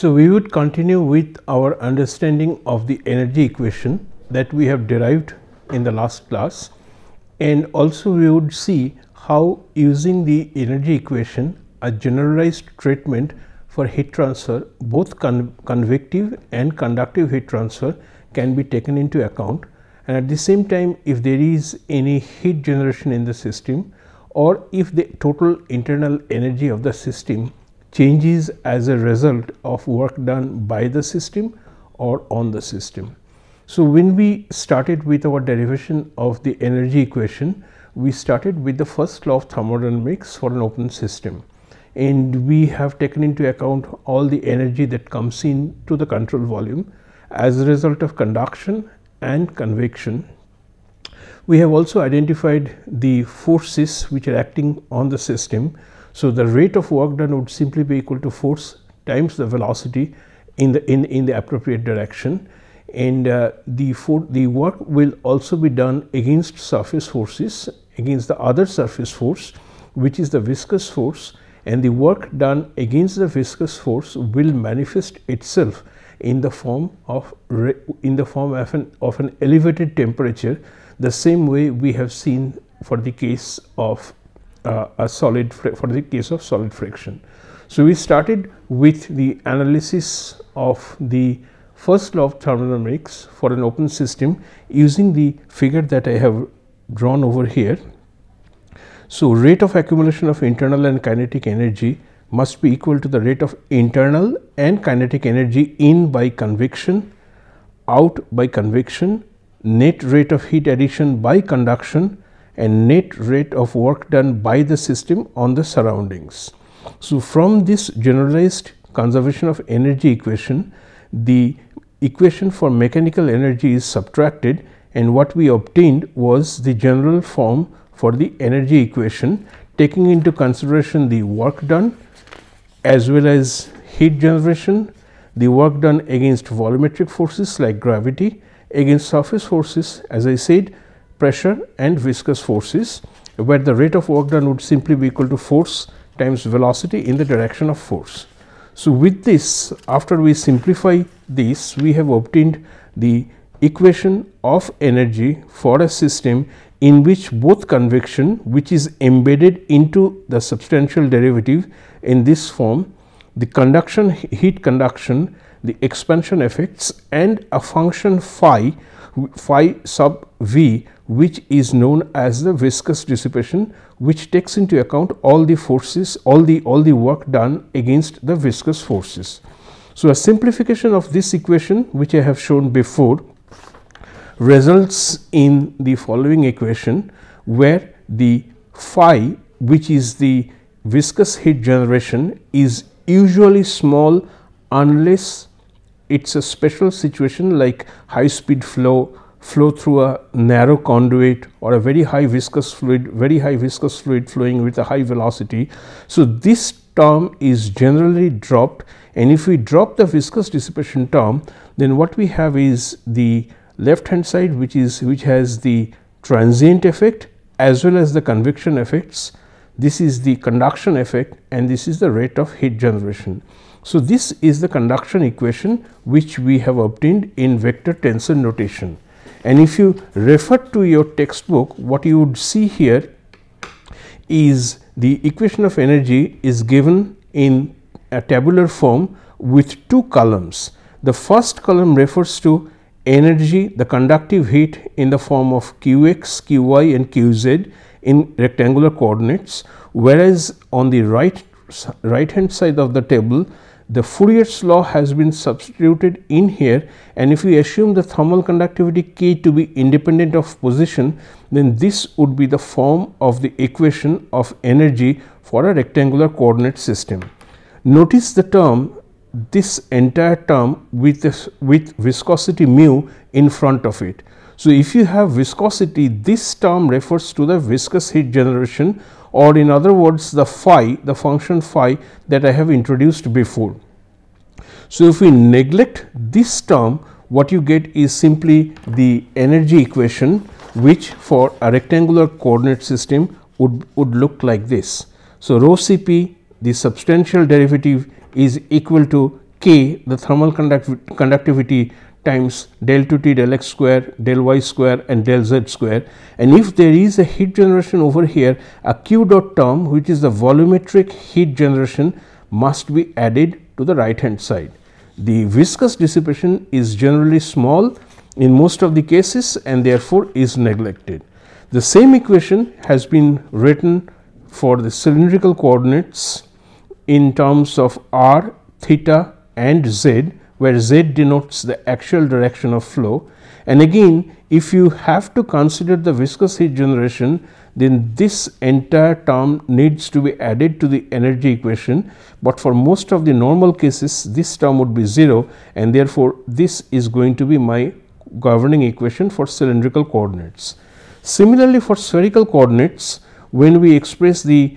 So, we would continue with our understanding of the energy equation that we have derived in the last class, and also we would see how using the energy equation a generalized treatment for heat transfer, both convective and conductive heat transfer, can be taken into account, and at the same time if there is any heat generation in the system or if the total internal energy of the system changes as a result of work done by the system or on the system. So, when we started with our derivation of the energy equation, we started with the first law of thermodynamics for an open system, and we have taken into account all the energy that comes in to the control volume as a result of conduction and convection. We have also identified the forces which are acting on the system. So, the rate of work done would simply be equal to force times the velocity in the appropriate direction, and the work will also be done against surface forces, against the other surface force which is the viscous force, and the work done against the viscous force will manifest itself in the form of an elevated temperature, the same way we have seen for the case of solid friction. So, we started with the analysis of the first law of thermodynamics for an open system using the figure that I have drawn over here. So, rate of accumulation of internal and kinetic energy must be equal to the rate of internal and kinetic energy in by convection, out by convection, net rate of heat addition by conduction, and net rate of work done by the system on the surroundings. So, from this generalized conservation of energy equation, the equation for mechanical energy is subtracted, and what we obtained was the general form for the energy equation, taking into consideration the work done as well as heat generation, the work done against volumetric forces like gravity, against surface forces as I said pressure and viscous forces, where the rate of work done would simply be equal to force times velocity in the direction of force. So, with this, after we simplify this, we have obtained the equation of energy for a system in which both convection, which is embedded into the substantial derivative in this form, the conduction, heat conduction, the expansion effects, and a function phi sub v, which is known as the viscous dissipation, which takes into account all the forces, all the work done against the viscous forces. So, a simplification of this equation, which I have shown before, results in the following equation, where the phi, which is the viscous heat generation, is usually small unless it is a special situation like high speed flow through a narrow conduit, or a very high viscous fluid flowing with a high velocity. So, this term is generally dropped, and if we drop the viscous dissipation term, then what we have is the left hand side which has the transient effect as well as the convection effects. This is the conduction effect, and this is the rate of heat generation. So, this is the conduction equation which we have obtained in vector tensor notation, and if you refer to your textbook, what you would see here is the equation of energy is given in a tabular form with two columns. The first column refers to energy, the conductive heat, in the form of qx, qy and qz in rectangular coordinates, whereas on the right hand side of the table, the Fourier's law has been substituted in here, and if we assume the thermal conductivity K to be independent of position, then this would be the form of the equation of energy for a rectangular coordinate system. Notice the term, this entire term with viscosity mu in front of it. So, if you have viscosity, this term refers to the viscous heat generation, or in other words the phi, the function phi that I have introduced before. So, if we neglect this term, what you get is simply the energy equation, which for a rectangular coordinate system would look like this. So, rho Cp, the substantial derivative, is equal to K, the thermal conductivity, times del 2T del x square, del y square and del z square, and if there is a heat generation over here, a Q dot term, which is the volumetric heat generation, must be added to the right hand side. The viscous dissipation is generally small in most of the cases and therefore is neglected. The same equation has been written for the cylindrical coordinates in terms of r, theta and z, where z denotes the actual direction of flow. And again, if you have to consider the viscous heat generation, then this entire term needs to be added to the energy equation, but for most of the normal cases this term would be 0, and therefore this is going to be my governing equation for cylindrical coordinates. Similarly, for spherical coordinates, when we express the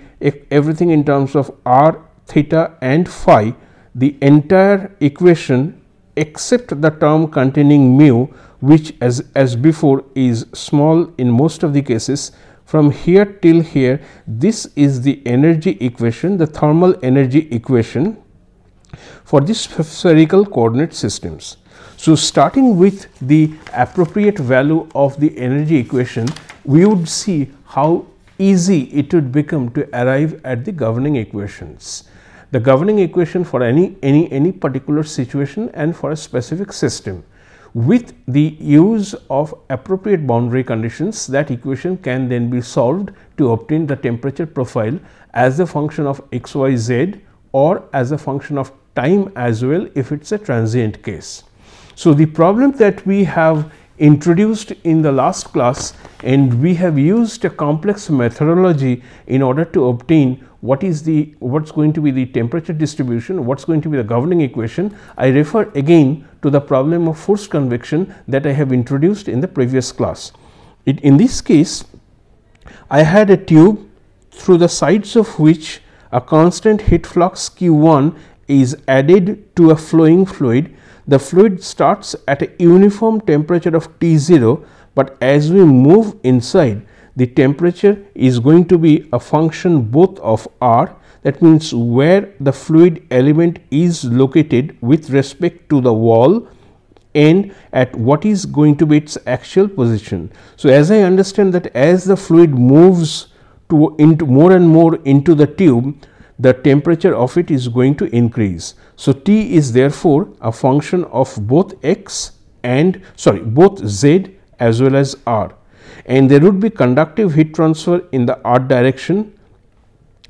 everything in terms of r, theta and phi, the entire equation except the term containing mu, which as before is small in most of the cases, from here till here, this is the energy equation, the thermal energy equation for these spherical coordinate systems. So, starting with the appropriate value of the energy equation, we would see how easy it would become to arrive at the governing equations. The governing equation for any particular situation and for a specific system. With the use of appropriate boundary conditions, that equation can then be solved to obtain the temperature profile as a function of x, y, z, or as a function of time as well if it is a transient case. So, the problem that we have introduced in the last class, and we have used a complex methodology in order to obtain what's going to be the temperature distribution, what's going to be the governing equation. I refer again to the problem of forced convection that I have introduced in the previous class. In this case, I had a tube through the sides of which a constant heat flux Q1 is added to a flowing fluid. The fluid starts at a uniform temperature of T0, but as we move inside, the temperature is going to be a function both of R, that means where the fluid element is located with respect to the wall, and at what is going to be its actual position. So, as I understand that as the fluid moves into more and more into the tube, the temperature of it is going to increase. So, T is therefore a function of both both Z as well as R, and there would be conductive heat transfer in the R direction,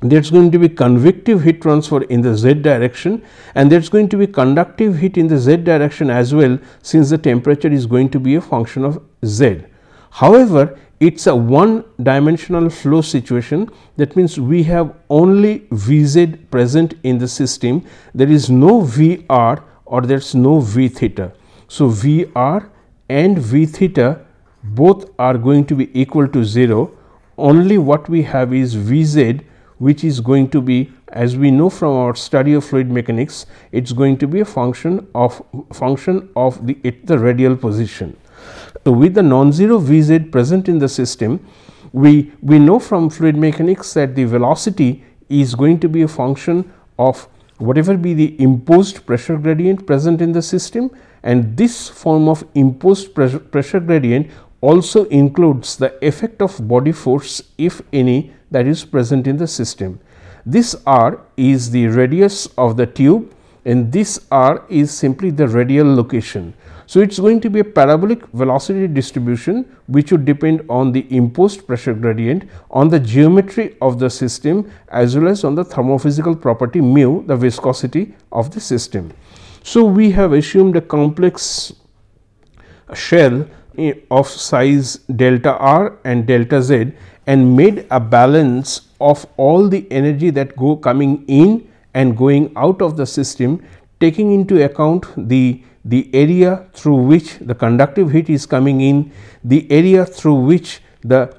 there is going to be convective heat transfer in the Z direction, and there is going to be conductive heat in the Z direction as well, since the temperature is going to be a function of Z. However, it is a one dimensional flow situation, that means we have only Vz present in the system, there is no Vr or there is no V theta. So, Vr and V theta both are going to be equal to 0, only what we have is Vz, which is going to be, as we know from our study of fluid mechanics, it is going to be a function of the radial position. So, with the non-zero Vz present in the system, we know from fluid mechanics that the velocity is going to be a function of whatever be the imposed pressure gradient present in the system, and this form of imposed pressure gradient also includes the effect of body force, if any, that is present in the system. This R is the radius of the tube, and this R is simply the radial location. So, it is going to be a parabolic velocity distribution, which would depend on the imposed pressure gradient, on the geometry of the system, as well as on the thermophysical property mu, the viscosity of the system. So, we have assumed a complex shell of size delta R and delta Z, and made a balance of all the energy that coming in and going out of the system, taking into account the area through which the conductive heat is coming in, the area through which the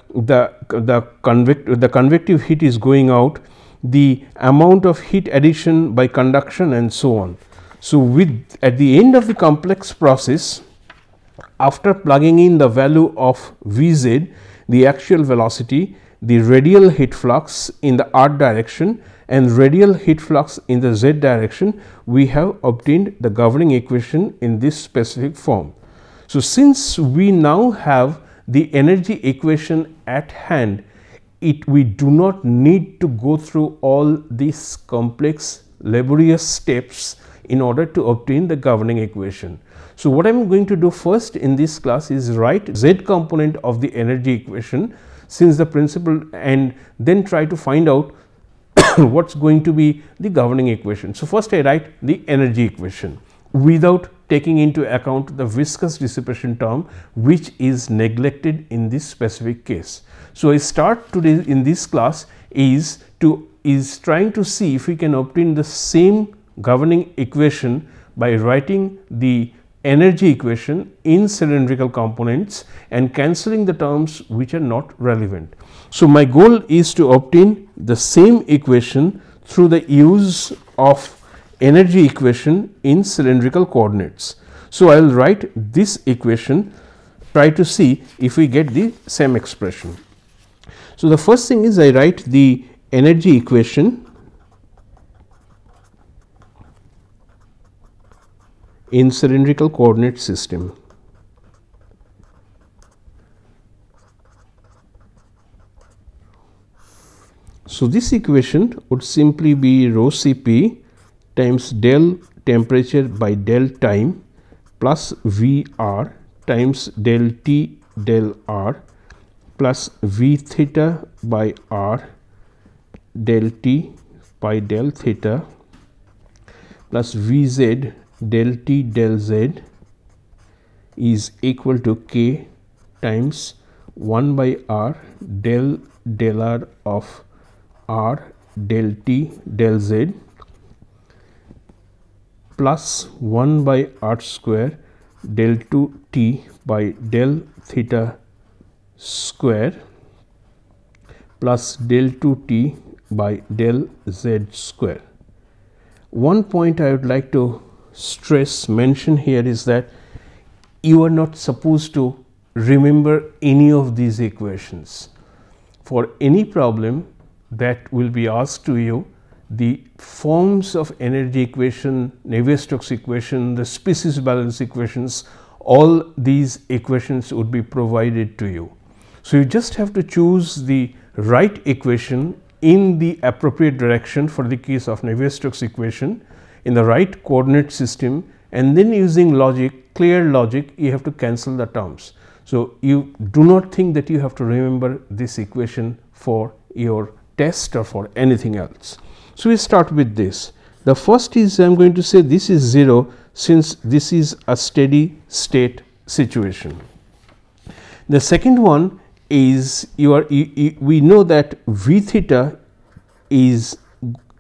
convective heat is going out, the amount of heat addition by conduction, and so on. So, at the end of the complex process, after plugging in the value of Vz, the actual velocity, the radial heat flux in the R direction, and radial heat flux in the z direction, we have obtained the governing equation in this specific form. So, since we now have the energy equation at hand, we do not need to go through all these complex laborious steps in order to obtain the governing equation. So, what I am going to do first in this class is write z component of the energy equation since the principle, and then try to find out what is going to be the governing equation. So, first I write the energy equation without taking into account the viscous dissipation term, which is neglected in this specific case. So, I start today in this class is trying to see if we can obtain the same governing equation by writing the energy equation in cylindrical components and cancelling the terms which are not relevant. So, my goal is to obtain the same equation through the use of energy equation in cylindrical coordinates. So, I will write this equation, try to see if we get the same expression. So, the first thing is I write the energy equation in cylindrical coordinate system. So, this equation would simply be rho Cp times del temperature by del time plus Vr times del T del R plus V theta by R del T by del theta plus Vz del T del Z is equal to K times 1 by R del R of R del T del Z plus 1 by R square del 2 T by del theta square plus del 2 T by del Z square. One point I would like to mention here is that you are not supposed to remember any of these equations. For any problem that will be asked to you, the forms of energy equation, Navier-Stokes equation, the species balance equations, all these equations would be provided to you. So, you just have to choose the right equation in the appropriate direction for the case of Navier-Stokes equation in the right coordinate system, and then using logic, clear logic, you have to cancel the terms. So, you do not think that you have to remember this equation for your test or for anything else. So, we start with this. The first is I am going to say this is 0 since this is a steady state situation. The second one is we know that V theta is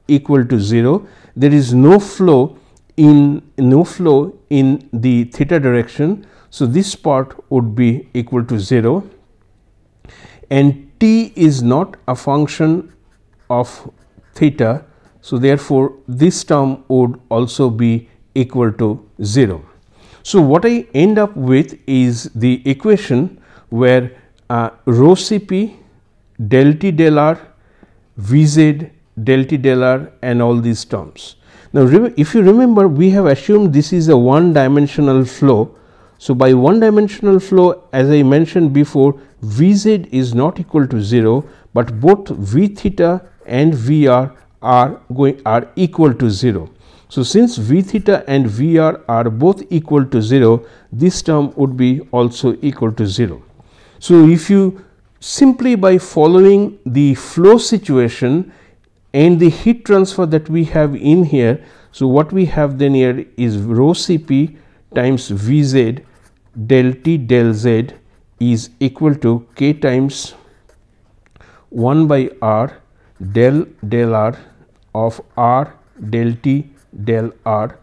equal to 0. There is no flow in the theta direction. So, this part would be equal to 0, and t is not a function of theta. So, therefore, this term would also be equal to 0. So, what I end up with is the equation where rho Cp, del T del R, Vz, del T del R and all these terms. Now, if you remember, we have assumed this is a one dimensional flow. So, by one dimensional flow, as I mentioned before, Vz is not equal to 0, but both V theta and Vr are equal to 0. So, since V theta and Vr are both equal to 0, this term would be also equal to 0. So, if you simply by following the flow situation and the heat transfer that we have in here, so what we have then here is rho Cp times Vz del T del Z is equal to K times 1 by R del R of R del T del R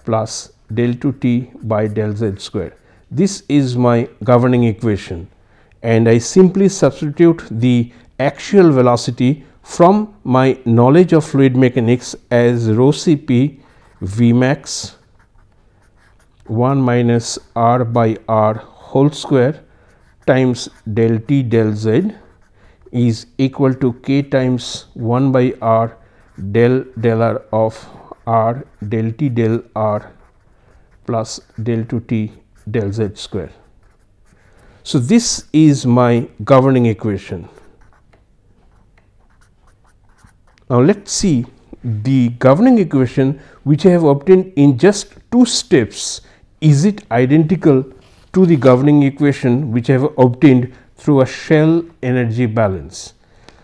plus del 2 T by del Z square. This is my governing equation, and I simply substitute the axial velocity from my knowledge of fluid mechanics as rho Cp Vmax 1 minus R by R whole square times del T del Z is equal to K times 1 by R del r of r del t del r plus del 2t del z square. So, this is my governing equation. Now, let us see the governing equation which I have obtained in just 2 steps. Is it identical to the governing equation which I have obtained through a shell energy balance?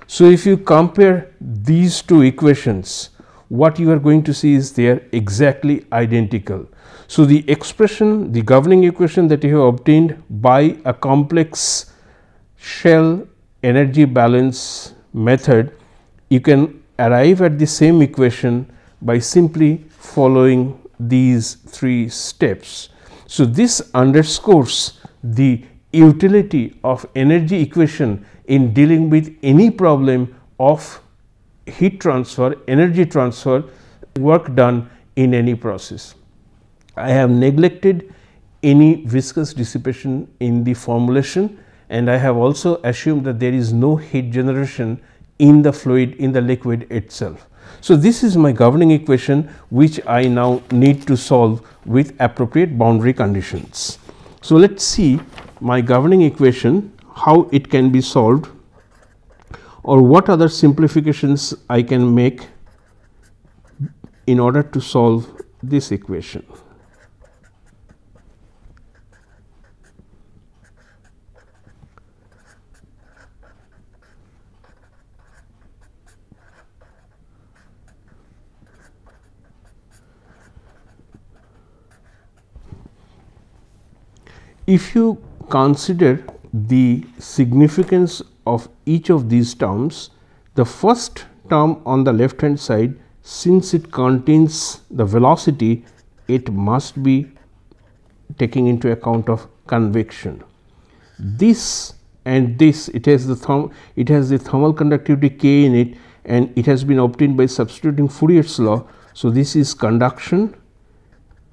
So, if you compare these 2 equations, what you are going to see is they are exactly identical. So, the expression, the governing equation that you have obtained by a complex shell energy balance method, you can arrive at the same equation by simply following these 3 steps. So, this underscores the utility of energy equation in dealing with any problem of heat transfer, energy transfer, work done in any process. I have neglected any viscous dissipation in the formulation, and I have also assumed that there is no heat generation in the fluid, in the liquid itself. So, this is my governing equation which I now need to solve with appropriate boundary conditions. So, let us see my governing equation, how it can be solved, or what other simplifications I can make in order to solve this equation. If you consider the significance of each of these terms, the first term on the left hand side, since it contains the velocity, it must be taking into account of convection. This and this, it has the thermal conductivity K in it, and it has been obtained by substituting Fourier's law. So, this is conduction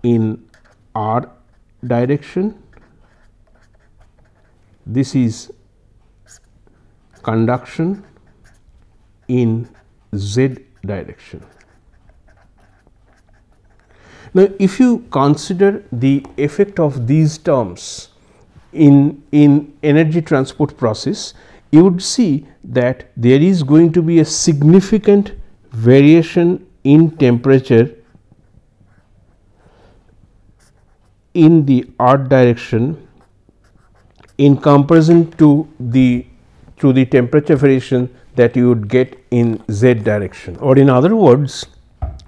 in r direction, this is conduction in z direction. Now, if you consider the effect of these terms in energy transport process, you would see that there is going to be a significant variation in temperature in the r direction in comparison to the temperature variation that you would get in z direction, or in other words,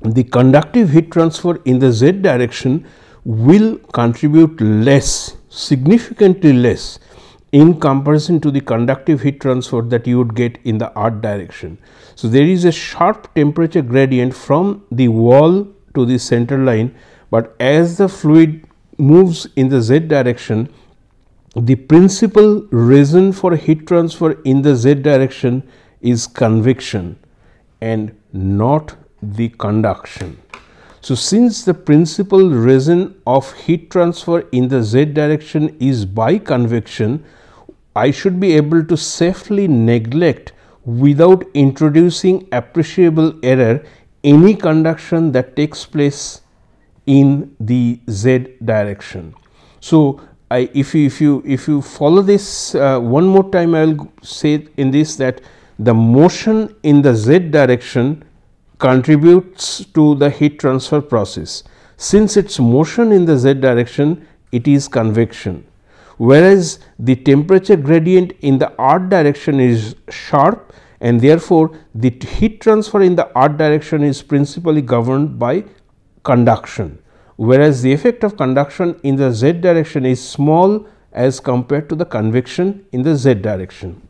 the conductive heat transfer in the z direction will contribute less, significantly less, in comparison to the conductive heat transfer that you would get in the r direction. So, there is a sharp temperature gradient from the wall to the center line, but as the fluid moves in the z direction, the principal reason for heat transfer in the z direction is convection and not the conduction. So, since the principal reason of heat transfer in the z direction is by convection, I should be able to safely neglect, without introducing appreciable error, any conduction that takes place in the z direction. So, if you follow this one more time, I will say in this that the motion in the z direction contributes to the heat transfer process. Since its motion in the z direction, it is convection, whereas the temperature gradient in the r direction is sharp, and therefore, the heat transfer in the r direction is principally governed by conduction, whereas the effect of conduction in the z direction is small as compared to the convection in the z direction.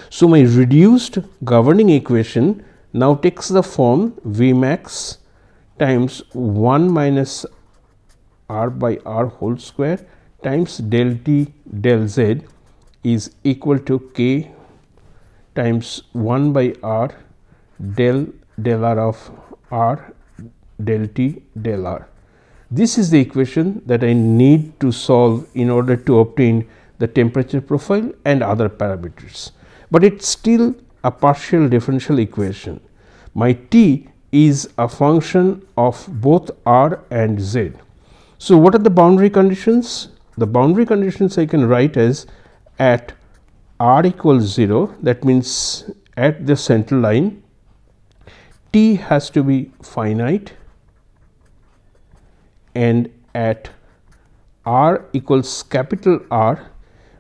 So, my reduced governing equation now takes the form V max times 1 minus r by r whole square times del t del z is equal to k times 1 by r del r of r del t del r. This is the equation that I need to solve in order to obtain the temperature profile and other parameters, but it is still a partial differential equation. my T is a function of both R and Z. So, what are the boundary conditions? The boundary conditions I can write as at R equals 0, that means at the central line, T has to be finite, and at R equals capital R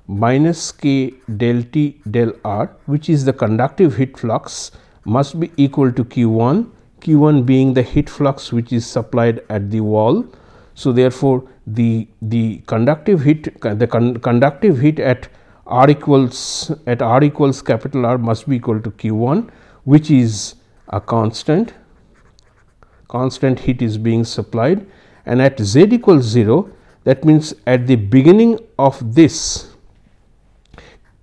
minus K del T del R, which is the conductive heat flux, must be equal to Q1, Q1 being the heat flux which is supplied at the wall. So, therefore, the conductive heat at R equals capital R must be equal to Q1, which is a constant heat is being supplied, and at Z equals 0, that means at the beginning of this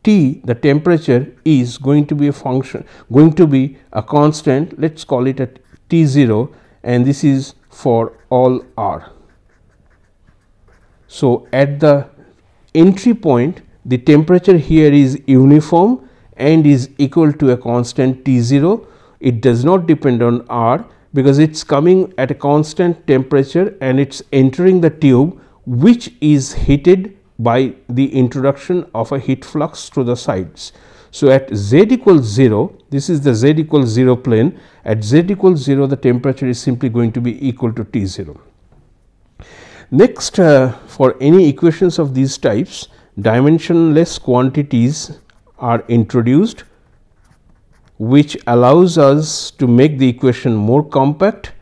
T, the temperature is going to be a constant, let us call it at T0, and this is for all R. So, at the entry point, the temperature here is uniform and is equal to a constant T0. It does not depend on R, because it is coming at a constant temperature and it is entering the tube, which is heated by the introduction of a heat flux through the sides. So, at Z equals 0, this is the Z equals 0 plane. At Z equals 0, the temperature is simply going to be equal to T0. Next, for any equations of these types, dimensionless quantities are introduced, which allows us to make the equation more compact,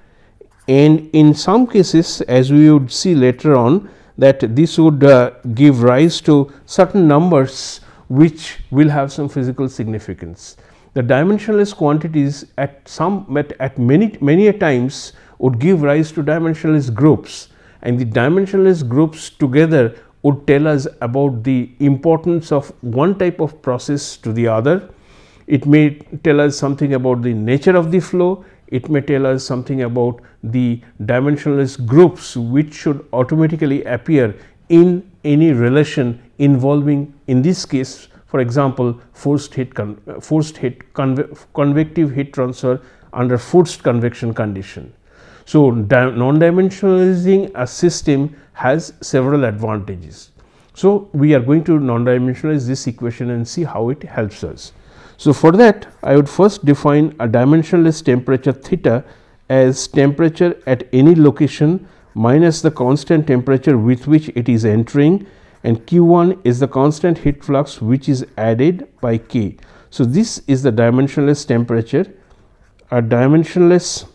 and in some cases, as we would see later on, that this would give rise to certain numbers which will have some physical significance. The dimensionless quantities at many a times would give rise to dimensionless groups, and the dimensionless groups together would tell us about the importance of one type of process to the other. It may tell us something about the nature of the flow. It may tell us something about the dimensionless groups which should automatically appear in any relation involving, in this case, for example, convective heat transfer under forced convection condition. So, non-dimensionalizing a system has several advantages. So, we are going to non-dimensionalize this equation and see how it helps us. So, for that I would first define a dimensionless temperature theta as temperature at any location minus the constant temperature with which it is entering, and Q1 is the constant heat flux which is added by K. So, this is the dimensionless temperature. A dimensionless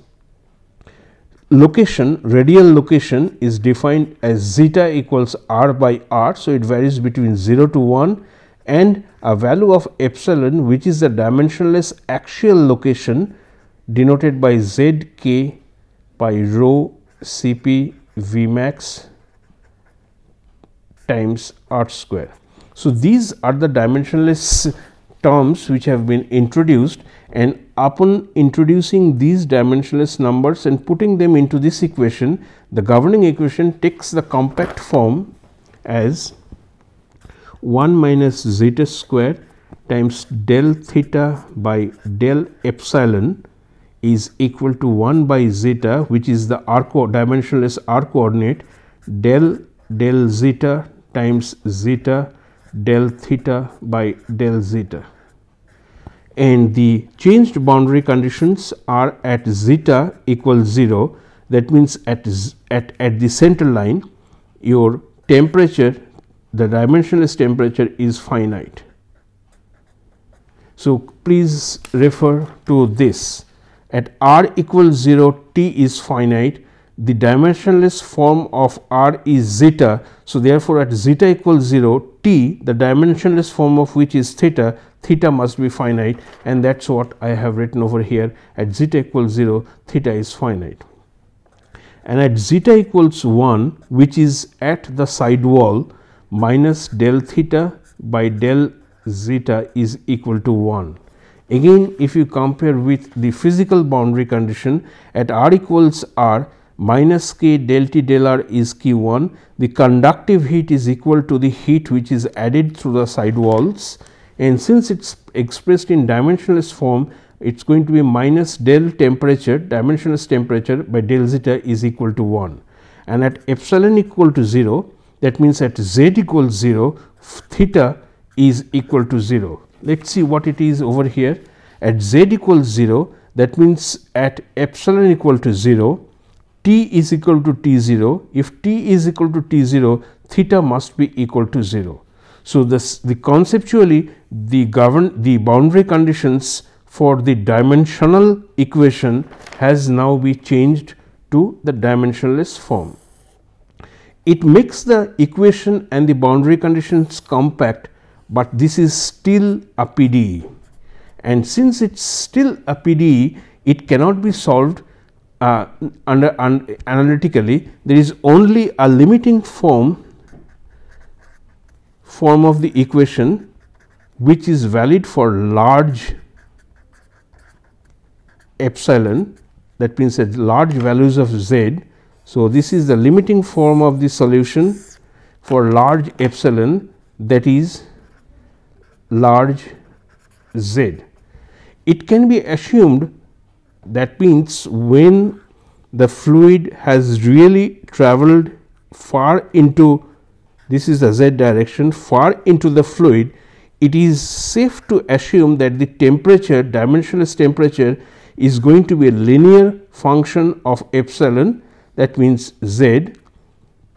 location, radial location, is defined as zeta equals R by R. So, it varies between 0 to 1, and a value of epsilon, which is the dimensionless axial location, denoted by Zk by rho Cp Vmax times R square. So, these are the dimensionless terms which have been introduced, and upon introducing these dimensionless numbers and putting them into this equation, the governing equation takes the compact form as 1 minus zeta square times del theta by del epsilon is equal to 1 by zeta, which is the dimensionless R coordinate, del zeta times zeta del theta by del zeta. And the changed boundary conditions are at zeta equals 0, that means at the center line your temperature, the dimensionless temperature, is finite. So, please refer to this. At R equals 0, T is finite, the dimensionless form of R is zeta. So, therefore, at zeta equals 0, T, the dimensionless form of which is theta, theta must be finite, and that is what I have written over here. At zeta equals 0, theta is finite. And at zeta equals 1, which is at the side wall, minus del theta by del zeta is equal to 1. Again, if you compare with the physical boundary condition, at R equals R, minus K del T del R is Q1, the conductive heat is equal to the heat which is added through the side walls, and since it is expressed in dimensionless form, it is going to be minus del temperature, dimensionless temperature by del zeta is equal to 1, and at epsilon equal to 0, that means at z equals 0, theta is equal to 0. Let us see what it is over here. At z equals 0, that means at epsilon equal to 0, t is equal to t 0. If t is equal to t 0, theta must be equal to 0. So, the conceptually the boundary conditions for the dimensional equation has now been changed to the dimensionless form. It makes the equation and the boundary conditions compact, but this is still a PDE, and since it is still a PDE, it cannot be solved analytically. There is only a limiting form of the equation which is valid for large epsilon, that means at large values of z. So, this is the limiting form of the solution for large epsilon, that is large z. It can be assumed, that means when the fluid has really traveled far into, this is the z direction, far into the fluid, it is safe to assume that the temperature, dimensionless temperature, is going to be a linear function of epsilon, that means z,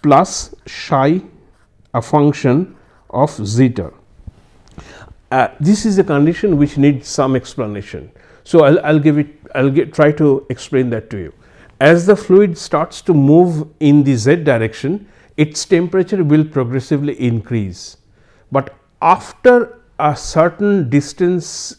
plus psi, a function of zeta. This is a condition which needs some explanation. So, I will try to explain that to you. As the fluid starts to move in the z direction, its temperature will progressively increase, but after a certain distance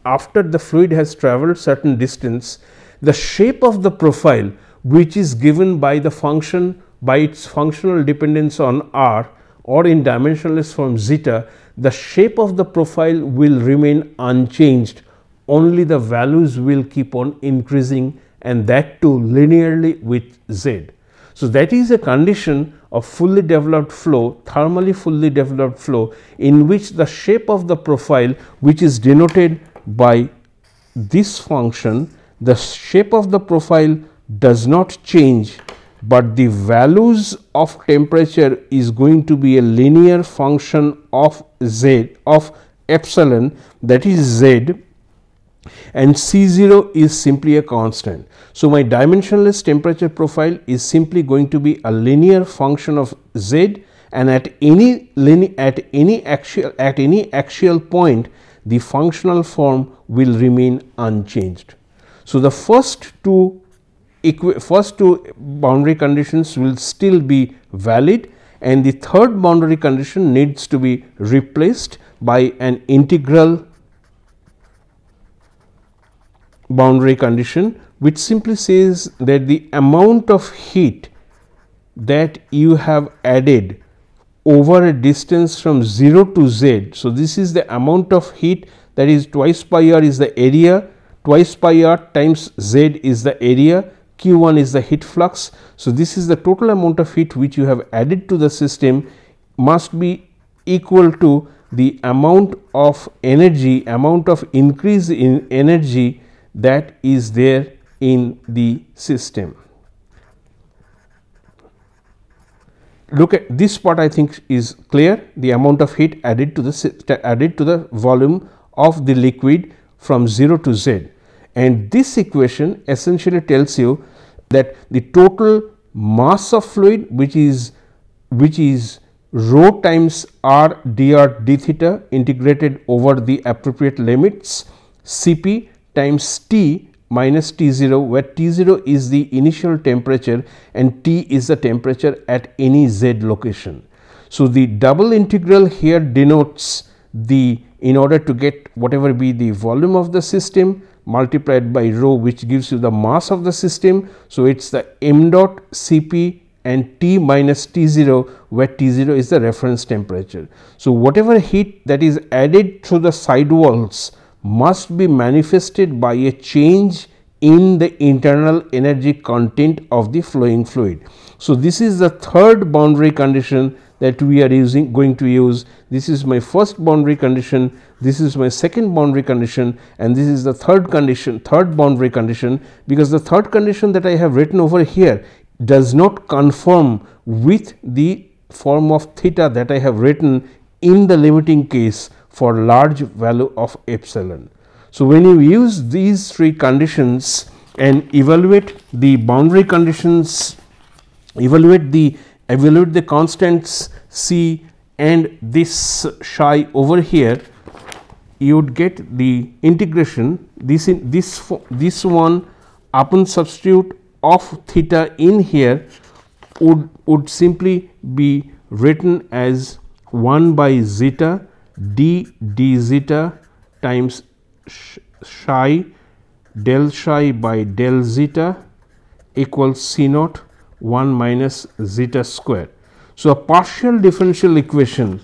after the fluid has traveled certain distance, the shape of the profile, which is given by the function by its functional dependence on r, or in dimensionless form zeta, the shape of the profile will remain unchanged, only the values will keep on increasing, and that too linearly with z. So, that is a condition of fully developed flow, thermally fully developed flow, in which the shape of the profile, which is denoted by this function, the shape of the profile does not change, but the values of temperature is going to be a linear function of z, of epsilon, that is z, and C0 is simply a constant. So, my dimensionless temperature profile is simply going to be a linear function of z, and at any axial point, the functional form will remain unchanged. So, the first two boundary conditions will still be valid, and the third boundary condition needs to be replaced by an integral boundary condition, which simply says that the amount of heat that you have added over a distance from 0 to z. So, this is the amount of heat, that is twice pi r is the area, twice pi r times z is the area, Q1 is the heat flux. So, this is the total amount of heat which you have added to the system must be equal to the amount of energy, amount of increase in energy that is there in the system. Look at this part, I think is clear, the amount of heat added to the volume of the liquid from 0 to z, and this equation essentially tells you that the total mass of fluid, which is rho times r dr d theta integrated over the appropriate limits, Cp times T minus T0, where T0 is the initial temperature and T is the temperature at any z location. So, the double integral here denotes the, in order to get whatever be the volume of the system multiplied by rho, which gives you the mass of the system. So, it is the m dot Cp and T minus T0, where T0 is the reference temperature. So, whatever heat that is added through the side walls must be manifested by a change in the internal energy content of the flowing fluid. So, this is the third boundary condition that we are going to use. This is my first boundary condition, this is my second boundary condition, and this is the third boundary condition, because the third condition that I have written over here does not conform with the form of theta that I have written in the limiting case for large value of epsilon. So, when you use these three conditions and evaluate the boundary conditions, evaluate the constants C and this psi over here, you would get the integration. This one upon substitute of theta in here would simply be written as 1 by zeta d zeta times psi del psi by del zeta equals C naught 1 minus zeta square. So, a partial differential equation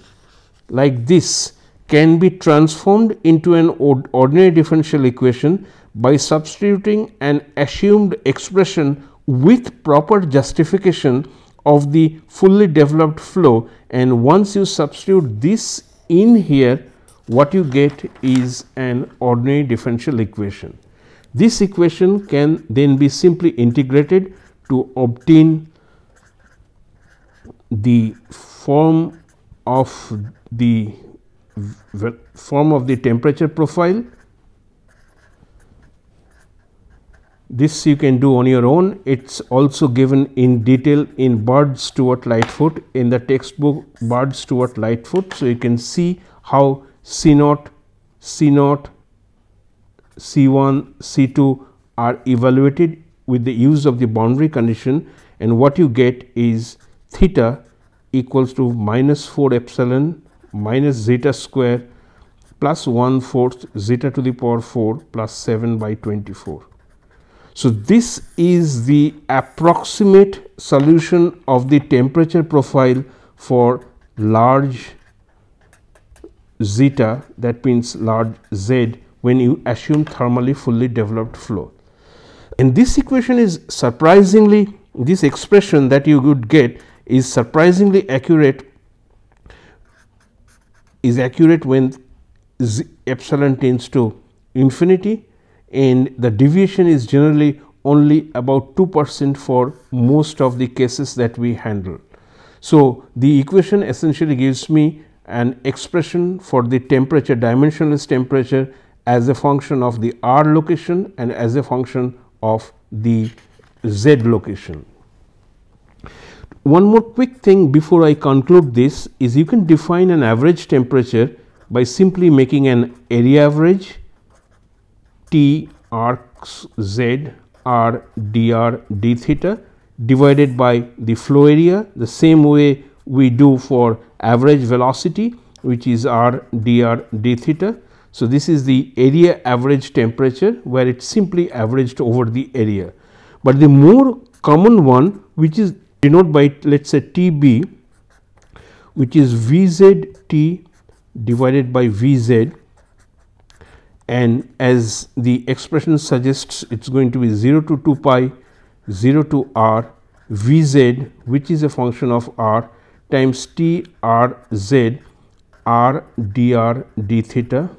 like this can be transformed into an ordinary differential equation by substituting an assumed expression with proper justification of the fully developed flow, and once you substitute this in here, what you get is an ordinary differential equation. This equation can then be simply integrated to obtain the form of the temperature profile. This you can do on your own. It's also given in detail in Bird Stewart Lightfoot, in the textbook Bird Stewart Lightfoot. So, you can see how C naught, C1, C2 are evaluated with the use of the boundary condition, and what you get is theta equals to minus 4 epsilon minus zeta square plus 1/4 zeta to the power 4 plus 7 by 24. So, this is the approximate solution of the temperature profile for large zeta, that means large Z, when you assume thermally fully developed flow. And this equation is surprisingly, this expression that you would get is surprisingly accurate, when epsilon tends to infinity, and the deviation is generally only about 2% for most of the cases that we handle. So, the equation essentially gives me an expression for the temperature, dimensionless temperature, as a function of the R location and as a function of the Z location. One more quick thing before I conclude this is, you can define an average temperature by simply making an area average T arcs Z R dr d theta divided by the flow area, the same way we do for average velocity, which is R dr d theta. So, this is the area average temperature, where it simply averaged over the area. But the more common one, which is denoted by, let us say, Tb, which is Vzt divided by Vz, and as the expression suggests, it is going to be 0 to 2 pi 0 to r Vz, which is a function of r, times T r z r dr d theta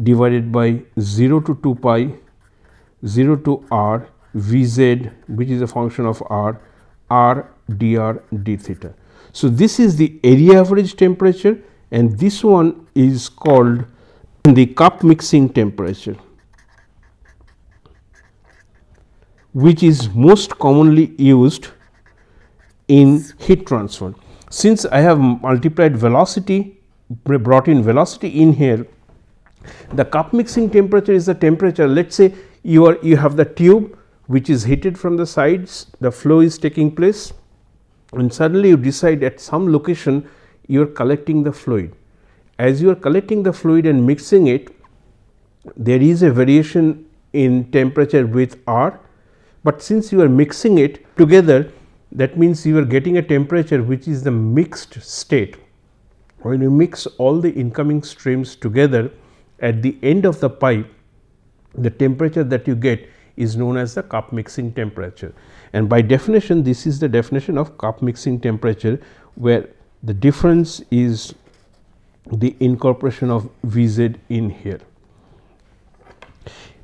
divided by 0 to 2 pi 0 to r Vz, which is a function of r dr d theta. So, this is the area average temperature, and this one is called the cup mixing temperature, which is most commonly used in heat transfer. Since I have multiplied velocity, brought in velocity in here, the cup mixing temperature is the temperature. Let us say you have the tube which is heated from the sides, the flow is taking place, and suddenly you decide at some location you are collecting the fluid. As you are collecting the fluid and mixing it, there is a variation in temperature with R, but since you are mixing it together, that means you are getting a temperature which is the mixed state. When you mix all the incoming streams together, at the end of the pipe, the temperature that you get is known as the cup mixing temperature. And by definition, this is the definition of cup mixing temperature, where the difference is the incorporation of Vz in here.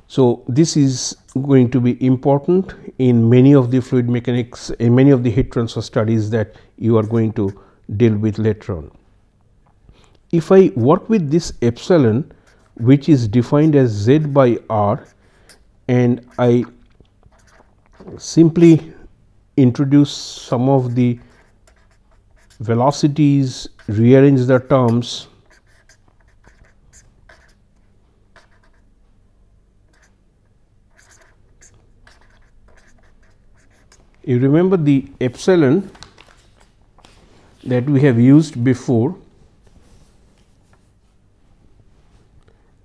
So, this is going to be important in many of the fluid mechanics, in many of the heat transfer studies that you are going to deal with later on. If I work with this epsilon, which is defined as Z by R, and I simply introduce some of the velocities, rearrange the terms, you remember the epsilon that we have used before.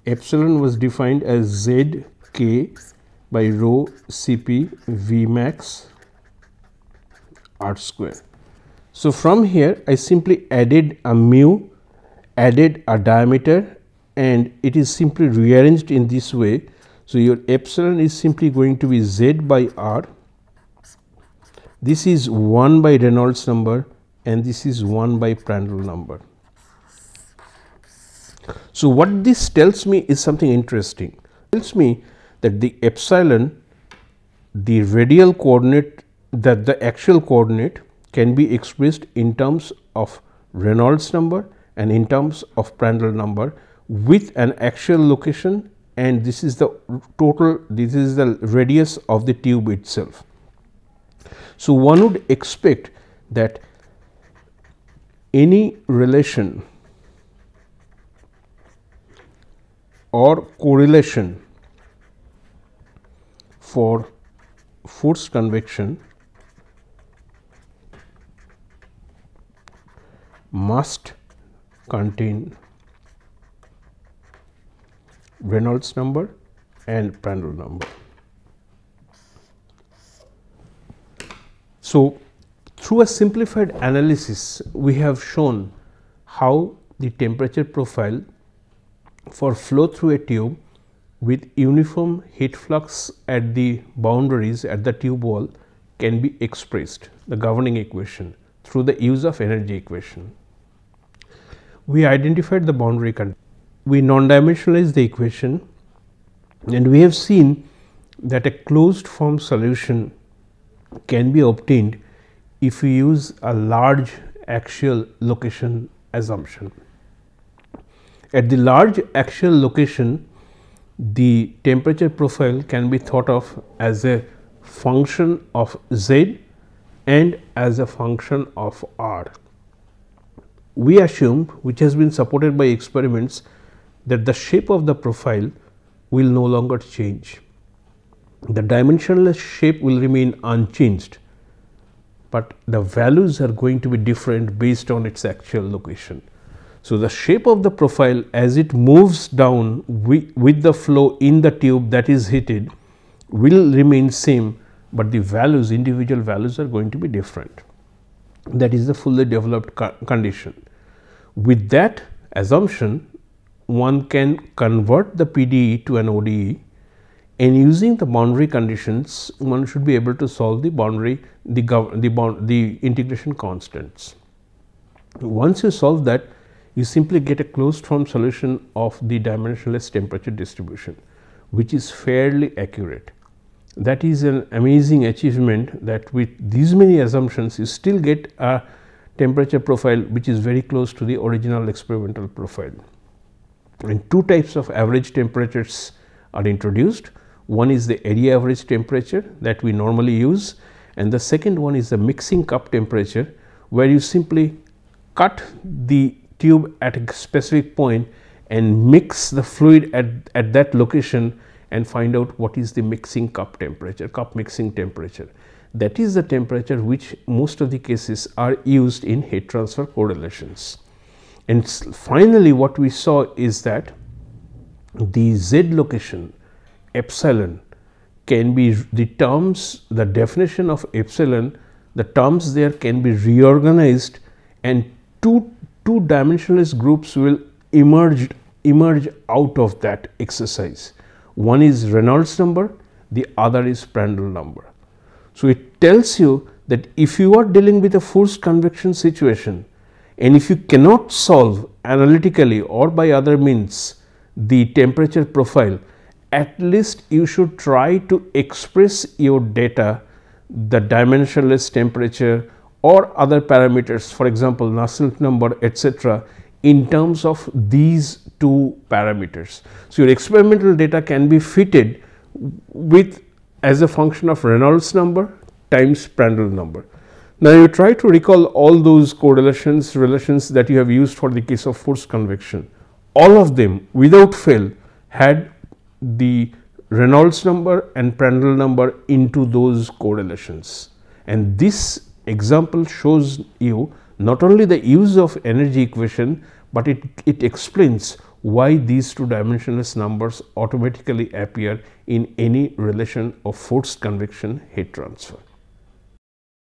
Epsilon was defined as Z k by rho Cp V max R square. So, from here I simply added a mu, added a diameter, and it is simply rearranged in this way. So, your epsilon is simply going to be Z by R. This is 1 by Reynolds number and this is 1 by Prandtl number. So, what this tells me is something interesting. It tells me that the epsilon, the radial coordinate, that the actual coordinate can be expressed in terms of Reynolds number and in terms of Prandtl number with an actual location, and this is the total, this is the radius of the tube itself. So, one would expect that any relation or correlation for forced convection must contain Reynolds number and Prandtl number. So, through a simplified analysis, we have shown how the temperature profile for flow through a tube with uniform heat flux at the boundaries at the tube wall can be expressed, the governing equation, through the use of energy equation. We identified the boundary condition, we non-dimensionalized the equation, and we have seen that a closed form solution can be obtained if we use a large axial location assumption. At the large axial location, the temperature profile can be thought of as a function of Z and as a function of R. We assume, which has been supported by experiments, that the shape of the profile will no longer change. The dimensionless shape will remain unchanged, but the values are going to be different based on its actual location. So, the shape of the profile as it moves down with the flow in the tube that is heated will remain same, but the values, individual values, are going to be different. That is the fully developed condition. With that assumption, one can convert the PDE to an ODE, and using the boundary conditions, one should be able to solve the boundary, the integration constants. Once you solve that, you simply get a closed form solution of the dimensionless temperature distribution, which is fairly accurate. That is an amazing achievement, that with these many assumptions you still get a temperature profile which is very close to the original experimental profile. And two types of average temperatures are introduced. One is the area average temperature that we normally use, and the second one is the mixing cup temperature, where you simply cut the tube at a specific point and mix the fluid at that location and find out what is the mixing cup temperature, cup mixing temperature. That is the temperature which most of the cases are used in heat transfer correlations. And finally, what we saw is that the Z location epsilon can be, the terms, the definition of epsilon, the terms there can be reorganized, and two dimensionless groups will emerge out of that exercise. One is Reynolds number, the other is Prandtl number. So, it tells you that if you are dealing with a forced convection situation and if you cannot solve analytically or by other means the temperature profile, at least you should try to express your data, the dimensionless temperature or other parameters, for example Nusselt number, etc., in terms of these two parameters. So, your experimental data can be fitted with as a function of Reynolds number times Prandtl number. Now, you try to recall all those correlations, relations that you have used for the case of forced convection. All of them without fail had the Reynolds number and Prandtl number into those correlations, and this example shows you not only the use of energy equation, but it explains why these two dimensionless numbers automatically appear in any relation of forced convection heat transfer.